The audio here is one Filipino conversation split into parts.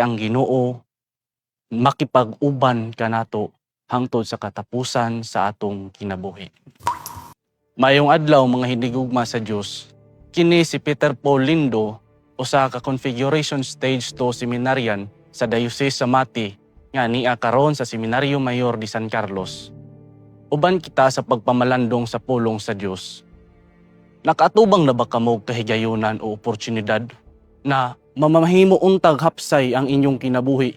ang Ginoo makipag-uban kanato hangtod sa katapusan sa atong kinabuhi. Mayong adlaw mga hinigugma sa Dios, kini si Peter Paul Lindo usa ka configuration stage 2 seminaryan sa Diocese sa Mati nga niya karon sa Seminaryo Mayor de San Carlos. Uban kita sa pagpamalandong sa pulong sa Dios. Nakaatubang na ba kamo kahigayunan o oportunidad na mamahimo untag hapsay ang inyong kinabuhi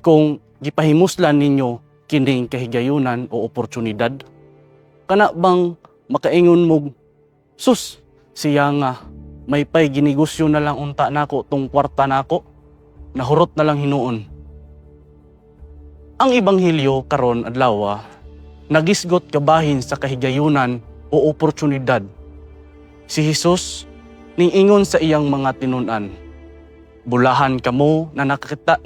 kung gipahimuslan ninyo kining kahigayunan o oportunidad? Kana bang makaingon mo, sus, siya nga, may pay ginegosyo na lang unta nako tong kwarta nako, nahurot na lang hinuon. Ang Ebanghelyo karon adlaw nagisgot kabahin sa kahigayunan o oportunidad. Si Jesus niingon sa iyang mga tinun-an, bulahan kamo na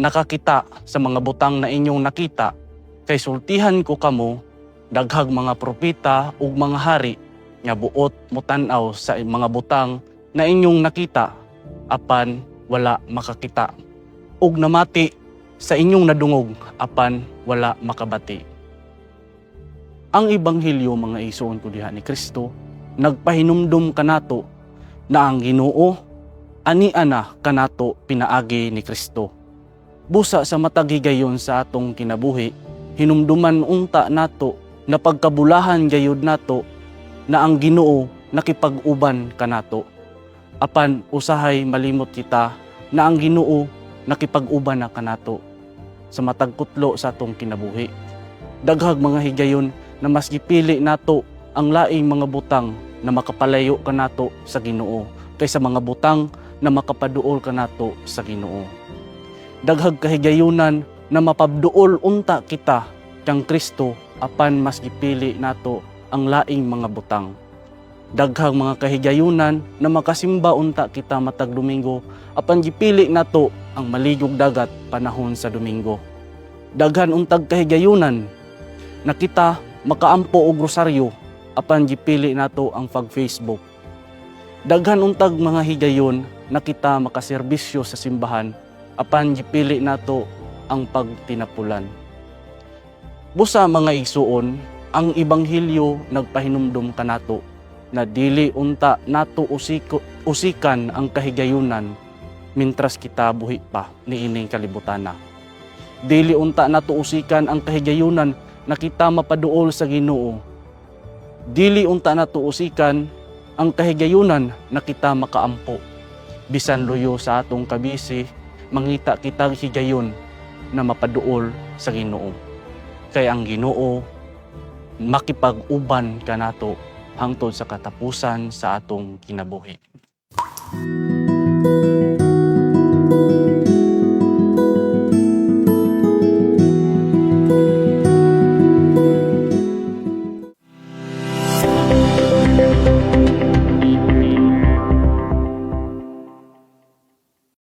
nakakita sa mga butang na inyong nakita, kay sultihan ko kamo daghag mga propeta ug mga hari nga buot mutan-aw sa mga butang na inyong nakita apan wala makakita, ug namati sa inyong nadungog apan wala makabati. Ang Ebanghelyo mga igsoon ko diha ni Kristo nagpahinumdum kanato na ang Ginoo ani ana kanato pinaagi ni Kristo. Busa sa matag higayon sa atong kinabuhi, hinumduman unta nato na pagkabulahan gayud nato na ang Ginoo nakipag-uban kanato. Apan usahay malimot kita na ang Ginoo nakipag-uban na kanato sa matag kutlo sa atong kinabuhi. Daghag mga higayon na mas gipili nato ang laing mga butang na makapalayo kanato sa Ginoo kaysa mga butang na makapaduol kanato sa Ginoo. Daghag kahigayunan na mapabduol unta kita kang Kristo apan mas gipili nato ang laing mga butang. Daghang mga kahigayunan na makasimba unta kita matag Domingo apan gipili nato ang maligog dagat panahon sa Domingo. Daghan untag kahigayunan na kita makaampo og rosaryo apan gipili nato ang pag-Facebook. Daghan untag mga higayon na kita makaserbisyo sa simbahan apan gipili nato ang pagtinapulan. Busa mga igsuon, ang Ebanghelyo nagpahinumdum kanato na dili unta nato usikan ang kahigayunan mintras kita buhi pa niining kalibutana. Dili unta nato usikan ang kahigayunan na kita mapaduol sa Ginoo. Dili unta nato usikan ang kahigayunan na kita makaampo. Bisan luyo sa atong kabisi, mangita kitang higayon na mapaduol sa Ginoo. Kay ang Ginoo makipag-uban kanato hangtod sa katapusan sa atong kinabuhi.